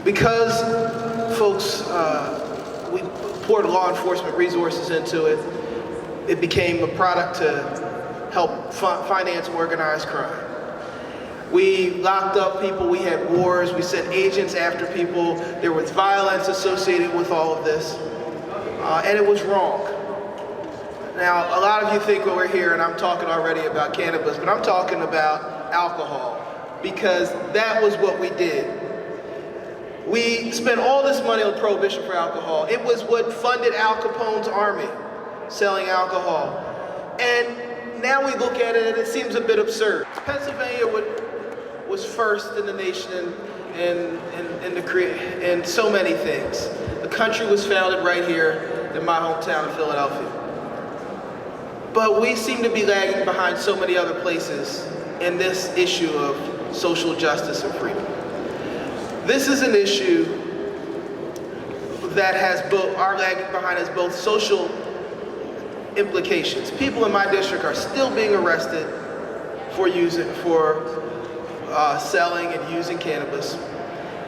Because folks, we poured law enforcement resources into it, it became a product to help finance organized crime. We locked up people, we had wars, we sent agents after people, there was violence associated with all of this, and it was wrong. Now, a lot of you think well, we're here and I'm talking already about cannabis, but I'm talking about alcohol, because that was what we did. We spent all this money on prohibition for alcohol. It was what funded Al Capone's army, selling alcohol. And now we look at it and it seems a bit absurd. Pennsylvania was first in the nation in so many things. The country was founded right here in my hometown of Philadelphia. But we seem to be lagging behind so many other places in this issue of social justice and freedom. This is an issue that has our lagging behind has both social implications. People in my district are still being arrested for selling and using cannabis,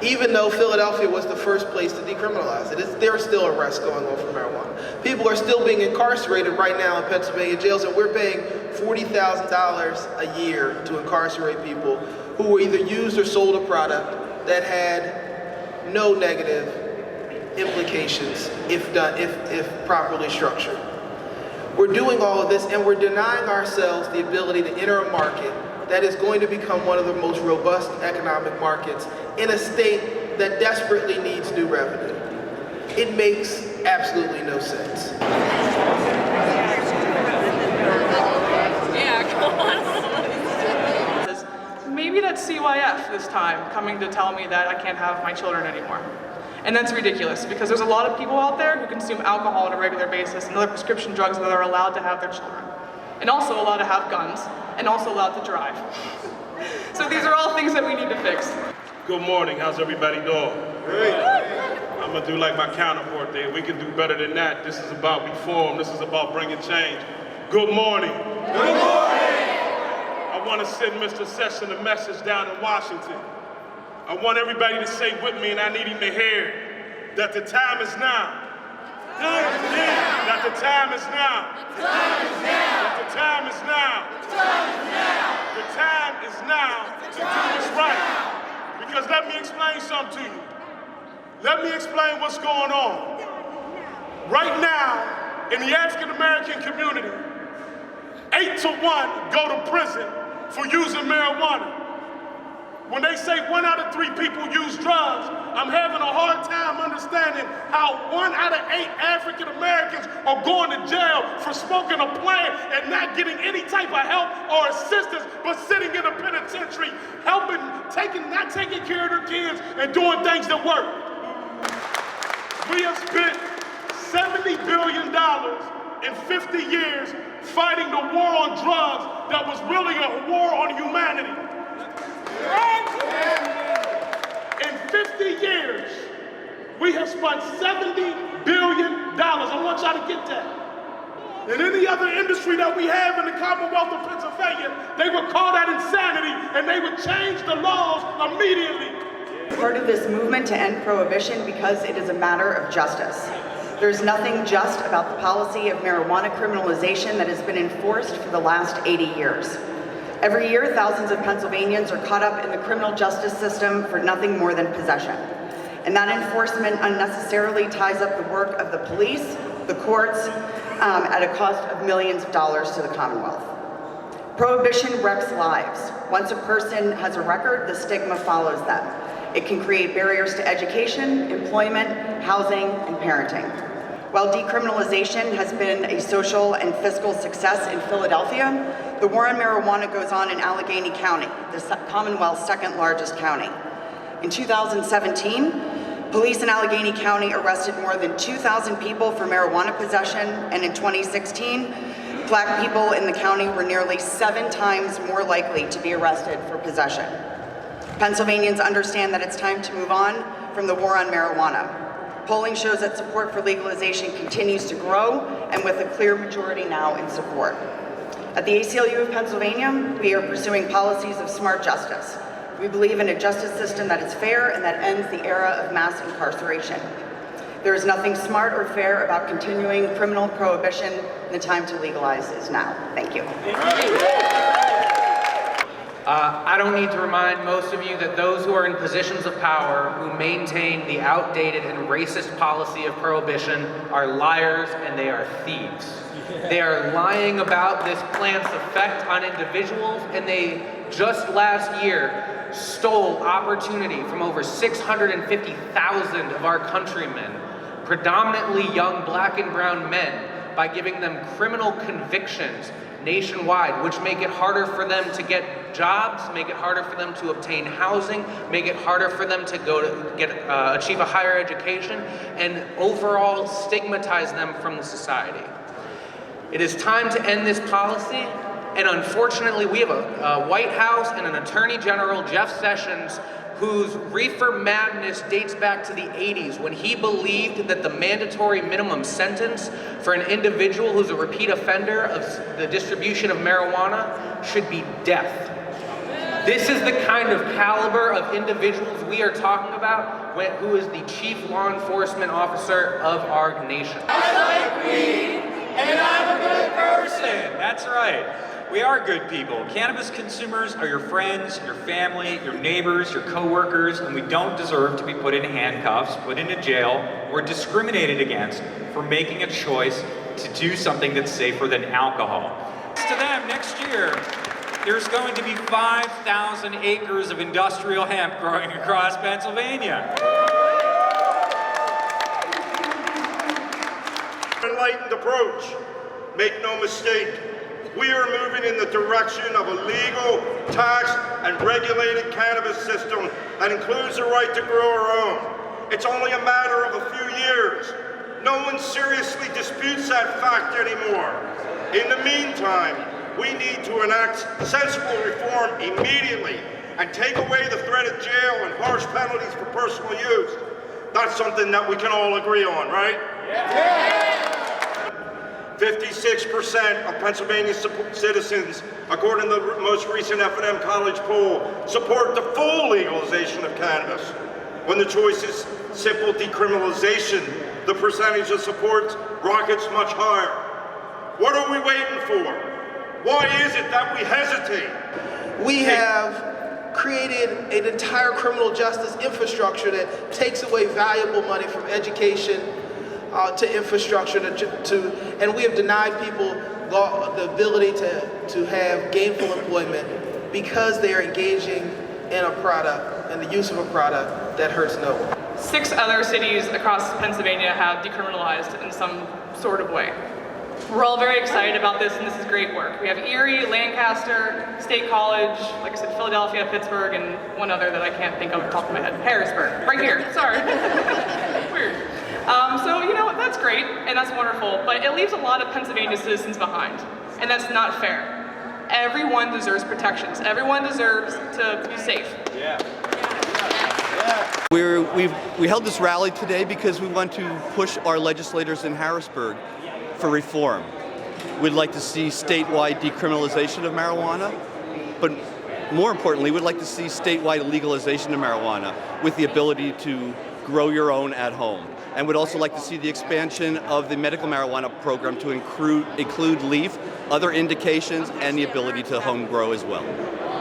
even though Philadelphia was the first place to decriminalize it. There are still arrests going on for marijuana. People are still being incarcerated right now in Pennsylvania jails, and we're paying $40,000 a year to incarcerate people who either used or sold a product that had no negative implications if properly structured. We're doing all of this and we're denying ourselves the ability to enter a market that is going to become one of the most robust economic markets in a state that desperately needs new revenue. It makes absolutely no sense. Yeah, come on. Maybe that's CYF this time, coming to tell me that I can't have my children anymore. And that's ridiculous, because there's a lot of people out there who consume alcohol on a regular basis and other prescription drugs that are allowed to have their children. And also allowed to have guns, and also allowed to drive. So these are all things that we need to fix. Good morning, how's everybody doing? Great. I'm gonna do like my counterpart there. We can do better than that. This is about reform, this is about bringing change. Good morning. Good morning. I want to send Mr. Sessions a message down in Washington. I want everybody to say with me, and I need him to hear, that the time is now. Time is now. That the time is now. Time is now. That the time is now. Time is now. The time is now to do what's right. Because let me explain something to you. Let me explain what's going on. Right now, in the African American community, 8 to 1 go to prison for using marijuana. When they say 1 out of 3 people use drugs, I'm having a hard time understanding how 1 out of 8 African Americans are going to jail for smoking a plant and not getting any type of help or assistance, but sitting in a penitentiary, not taking care of their kids and doing things that work. We have spent $70 billion in 50 years fighting the war on drugs that was really a war on humanity. In 50 years, we have spent $70 billion. I want y'all to get that. In any other industry that we have in the Commonwealth of Pennsylvania, they would call that insanity and they would change the laws immediately. Part of this movement to end prohibition because it is a matter of justice. There's nothing just about the policy of marijuana criminalization that has been enforced for the last 80 years. Every year, thousands of Pennsylvanians are caught up in the criminal justice system for nothing more than possession. And that enforcement unnecessarily ties up the work of the police, the courts, at a cost of millions of dollars to the Commonwealth. Prohibition wrecks lives. Once a person has a record, the stigma follows them. It can create barriers to education, employment, housing, and parenting. While decriminalization has been a social and fiscal success in Philadelphia, the war on marijuana goes on in Allegheny County, the Commonwealth's second largest county. In 2017, police in Allegheny County arrested more than 2,000 people for marijuana possession, and in 2016, Black people in the county were nearly 7 times more likely to be arrested for possession. Pennsylvanians understand that it's time to move on from the war on marijuana. Polling shows that support for legalization continues to grow, and with a clear majority now in support. At the ACLU of Pennsylvania, we are pursuing policies of smart justice, We believe in a justice system that is fair and that ends the era of mass incarceration. There is nothing smart or fair about continuing criminal prohibition, and the time to legalize is now. Thank you. I don't need to remind most of you that those who are in positions of power who maintain the outdated and racist policy of prohibition are liars and they are thieves. They are lying about this plant's effect on individuals, and they just last year stole opportunity from over 650,000 of our countrymen, predominantly young black and brown men, by giving them criminal convictions nationwide, which make it harder for them to get jobs, make it harder for them to obtain housing, make it harder for them to achieve a higher education, and overall stigmatize them from the society. It is time to end this policy, and unfortunately we have a White House and an Attorney General, Jeff Sessions, whose reefer madness dates back to the 80s, when he believed that the mandatory minimum sentence for an individual who's a repeat offender of the distribution of marijuana should be death. This is the kind of caliber of individuals we are talking about, who is the chief law enforcement officer of our nation. I like weed, and I'm a good person. That's right. We are good people. Cannabis consumers are your friends, your family, your neighbors, your co-workers, and we don't deserve to be put in handcuffs, put into jail, or discriminated against for making a choice to do something that's safer than alcohol. To them, next year, there's going to be 5,000 acres of industrial hemp growing across Pennsylvania. Enlightened approach. Make no mistake, we are moving in the direction of a legal, taxed, and regulated cannabis system that includes the right to grow our own. It's only a matter of a few years. No one seriously disputes that fact anymore. In the meantime, we need to enact sensible reform immediately and take away the threat of jail and harsh penalties for personal use. That's something that we can all agree on, right? Yeah. 56% of Pennsylvania citizens, according to the most recent F&M College poll, support the full legalization of cannabis. When the choice is simple decriminalization, the percentage of support rockets much higher. What are we waiting for? Why is it that we hesitate? We have created an entire criminal justice infrastructure that takes away valuable money from education to infrastructure, and we have denied people the ability to have gainful employment because they are engaging in a product and the use of a product that hurts no one. 6 other cities across Pennsylvania have decriminalized in some sort of way. We're all very excited about this, and this is great work. We have Erie, Lancaster, State College, like I said, Philadelphia, Pittsburgh, and one other that I can't think of off the top of my head. Harrisburg, right here, sorry. Weird. So, you know, that's great, and that's wonderful, but it leaves a lot of Pennsylvania citizens behind, and that's not fair. Everyone deserves protections. Everyone deserves to be safe. Yeah. We held this rally today because we want to push our legislators in Harrisburg for reform. We'd like to see statewide decriminalization of marijuana, but more importantly, we'd like to see statewide legalization of marijuana with the ability to grow your own at home. And would also like to see the expansion of the medical marijuana program to include leaf, other indications, and the ability to home grow as well.